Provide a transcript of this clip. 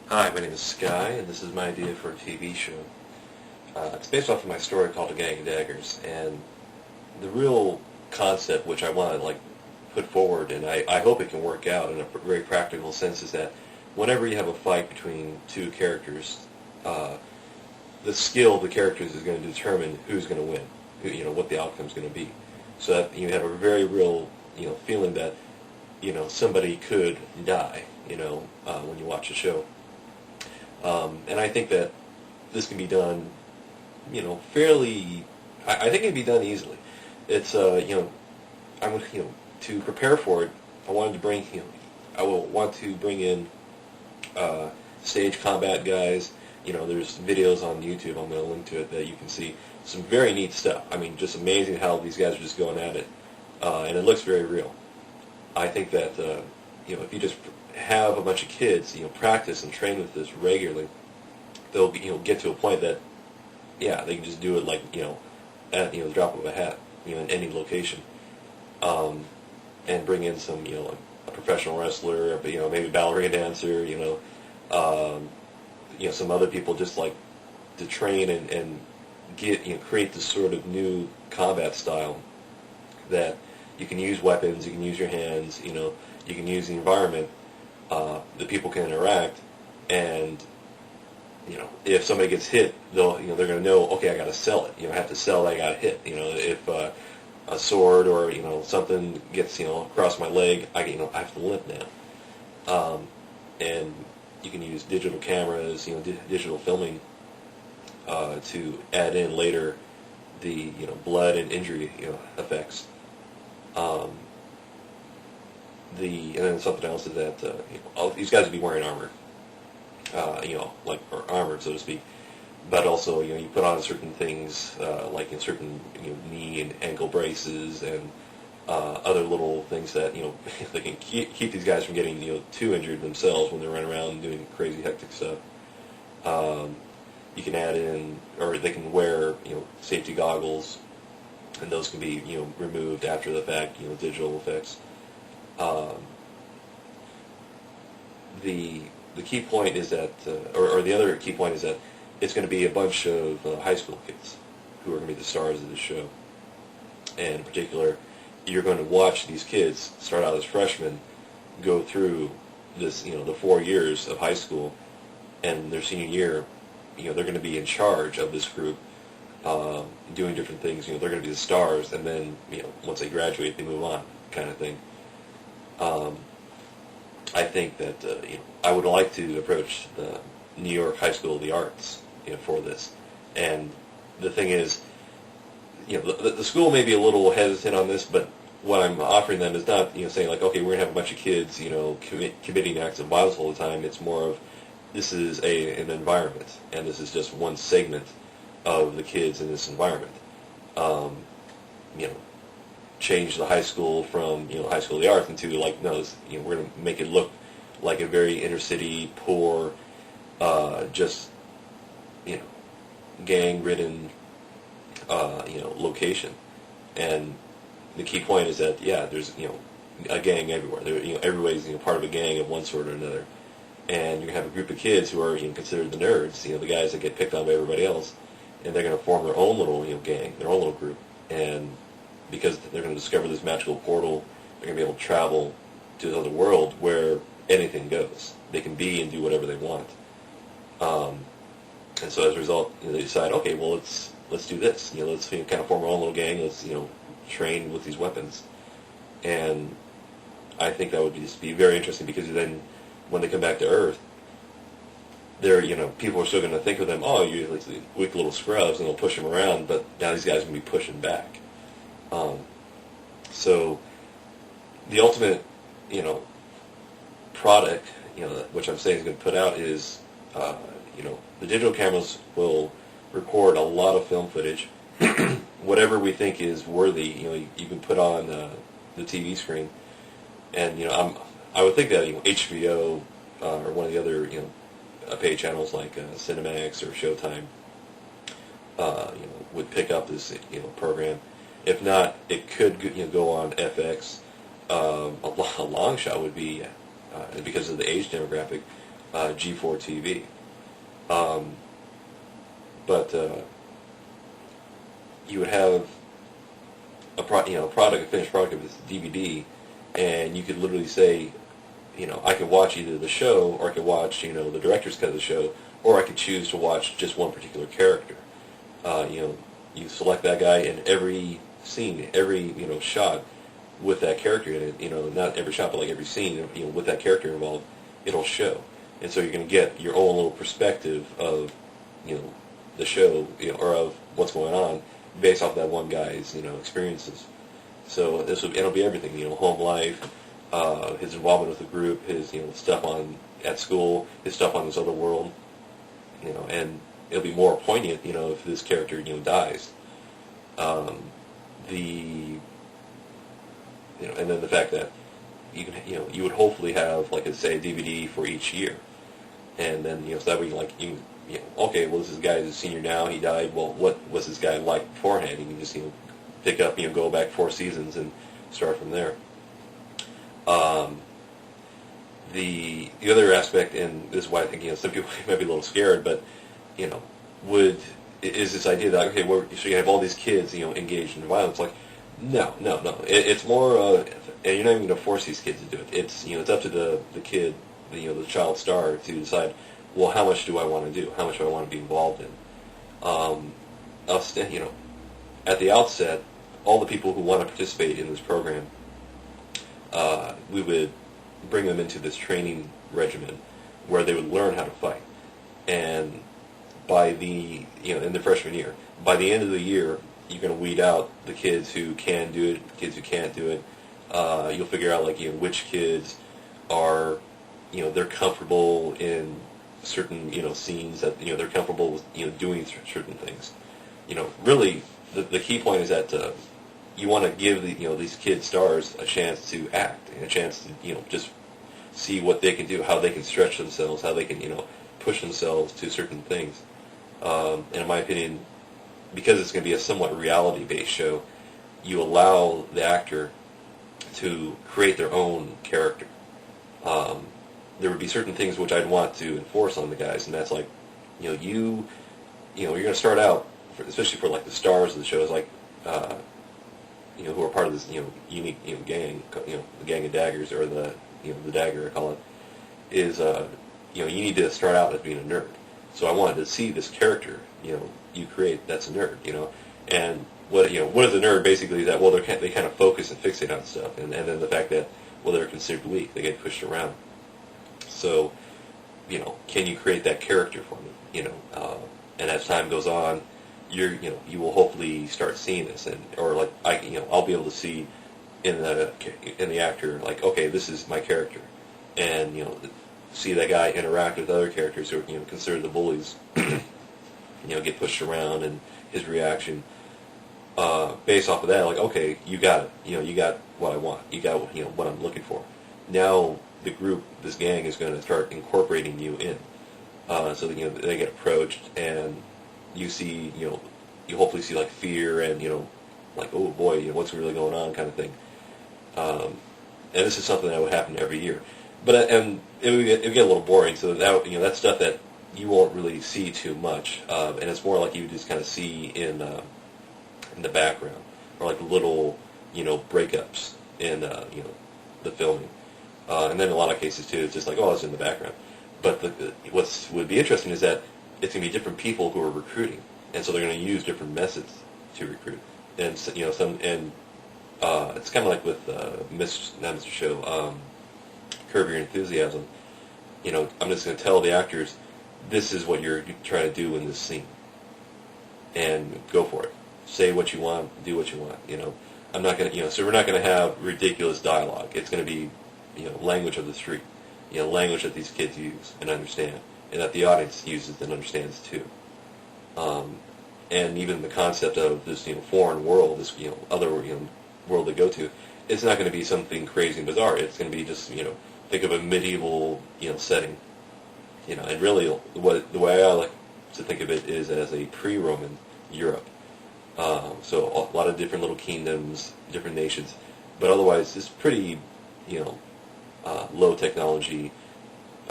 Hi, my name is Sky, and this is my idea for a TV show. It's based off of my story called A Gang of Daggers, and the real concept which I want to put forward, and I hope it can work out in a very practical sense, is that whenever you have a fight between two characters, the skill of the characters is going to determine who's going to win, what the outcome is going to be. So that you have a very real, feeling that, somebody could die, when you watch the show. And I think that this can be done, fairly. I think it can be done easily. It's I'm to prepare for it. I wanted to bring I will want to bring in stage combat guys. There's videos on YouTube. I'm going to link to it that you can see some very neat stuff. I mean, just amazing how these guys are just going at it, and it looks very real. I think that if you just have a bunch of kids, practice and train with this regularly, they'll get to a point that, they can just do it at the drop of a hat, in any location, and bring in some, a professional wrestler, but maybe a ballerina dancer, some other people just to train and get create this sort of new combat style that you can use weapons, you can use your hands, you can use the environment. The people can interact, and if somebody gets hit, they're going to know, okay, I got to sell it. I have to sell that I got hit. If a sword or something gets across my leg, I have to limp now. And you can use digital cameras, digital filming to add in later the blood and injury effects. And then something else is that all these guys would be wearing armor, or armored, so to speak. But also, you put on certain things, like in certain knee and ankle braces and other little things that they can keep these guys from getting too injured themselves when they're running around doing crazy hectic stuff. You can add in, or they can wear safety goggles, and those can be removed after the fact, digital effects. The key point is that, or the other key point is that it's going to be a bunch of high school kids who are going to be the stars of the show. And in particular, you're going to watch these kids start out as freshmen, go through this, the 4 years of high school, and their senior year, they're going to be in charge of this group, doing different things. They're going to be the stars, and then, once they graduate, they move on, kind of thing. I think that I would like to approach the New York High School of the Arts for this, and the thing is, the school may be a little hesitant on this, but what I'm offering them is not saying okay, we're gonna have a bunch of kids committing acts of violence all the time. It's more of, this is an environment, and this is just one segment of the kids in this environment. Change the high school from High School of the Arts into no, we're going to make it look like a very inner city, poor, just gang-ridden location. And the key point is that there's a gang everywhere. There everybody's part of a gang of one sort or another, and you have a group of kids who are considered the nerds, the guys that get picked on by everybody else, and they're going to form their own little gang, their own little group, and because they're going to discover this magical portal, they're going to be able to travel to the other world where anything goes. They can be and do whatever they want. And so as a result, they decide, okay, well, let's do this. Let's kind of form our own little gang. Let's train with these weapons. And I think that would just be very interesting, because then when they come back to Earth, they're people are still going to think of them, oh, you're like the weak little scrubs, and they'll push them around. But now these guys are going to be pushing back. So the ultimate, product, which I'm saying is going to put out is, the digital cameras will record a lot of film footage. Whatever we think is worthy, you can put on the TV screen. And, I would think that, HBO or one of the other, paid channels like Cinemax or Showtime, would pick up this, program. If not, it could go on FX. A long shot would be, because of the age demographic, G4 TV. Um, but you would have a finished product of this DVD, and you could literally say, I could watch either the show, or I could watch, the director's cut of the show, or I could choose to watch just one particular character. You select that guy in every scene, every, shot with that character in it, not every shot, but like every scene, with that character involved, it'll show. And so you're going to get your own little perspective of, the show, or of what's going on based off that one guy's, experiences. So it'll be everything, home life, his involvement with the group, his, stuff at school, his stuff on this other world, and it'll be more poignant, if this character, dies. And then the fact that you would hopefully have, like, say, a DVD for each year, and then, so that way, okay, well, this is a guy who's a senior now, he died, well, what was this guy like beforehand? You can just, pick up, go back 4 seasons and start from there. The other aspect, and this is why I think, some people might be a little scared, but, is this idea that, okay, so you have all these kids, engaged in violence, like, no. It's more, and you're not even going to force these kids to do it. It's, it's up to the kid, the child star to decide, well, how much do I want to do? How much do I want to be involved in? At the outset, all the people who want to participate in this program, we would bring them into this training regimen where they would learn how to fight. And by in the freshman year, by the end of the year, you're going to weed out the kids who can do it, the kids who can't do it. You'll figure out, which kids are, they're comfortable in certain, scenes that, they're comfortable with, doing certain things. Really, the key point is that you want to give these kid stars a chance to act, and a chance to, just see what they can do, how they can stretch themselves, how they can, push themselves to certain things. And in my opinion, because it's going to be a somewhat reality-based show, you allow the actor to create their own character. There would be certain things which I'd want to enforce on the guys, and that's like, you're going to start out, especially for like the stars of the shows, like, who are part of this, unique, gang, the gang of Daggers, or the Dagger, I call it, is, you need to start out as being a nerd. So I wanted to see this character, you create that's a nerd, and what is a nerd basically is that, well, they kind of focus and fixate on stuff, and then the fact that, well, they're considered weak, they get pushed around. So, can you create that character for me, and as time goes on, you will hopefully start seeing this, I'll be able to see in the actor, like, okay, this is my character, and see that guy interact with other characters who are considered the bullies, get pushed around, and his reaction, based off of that, like, okay, you got it, you got what I want, you got what I'm looking for. Now the group, this gang, is going to start incorporating you in, so that they get approached, and you see, you hopefully see like fear and like, oh boy, what's really going on, kind of thing. And this is something that would happen every year, but and it would get a little boring. So that's stuff that you won't really see too much, and it's more like you just kind of see in the background, or like little breakups in the filming, and then in a lot of cases too, it's just like, oh, it's in the background. But what would be interesting is that it's going to be different people who are recruiting, and so they're going to use different methods to recruit. And it's kind of like with not Mr. Show, Curb Your Enthusiasm. I'm just going to tell the actors, this is what you're trying to do in this scene, and go for it. Say what you want, do what you want. I'm not going to, so we're not going to have ridiculous dialogue. It's going to be, language of the street, language that these kids use and understand, and that the audience uses and understands too. And even the concept of this, foreign world, this, other, world they go to, it's not going to be something crazy and bizarre. It's going to be just, think of a medieval, setting, and really the way I like to think of it is as a pre-Roman Europe. So a lot of different little kingdoms, different nations, but otherwise it's pretty, low technology,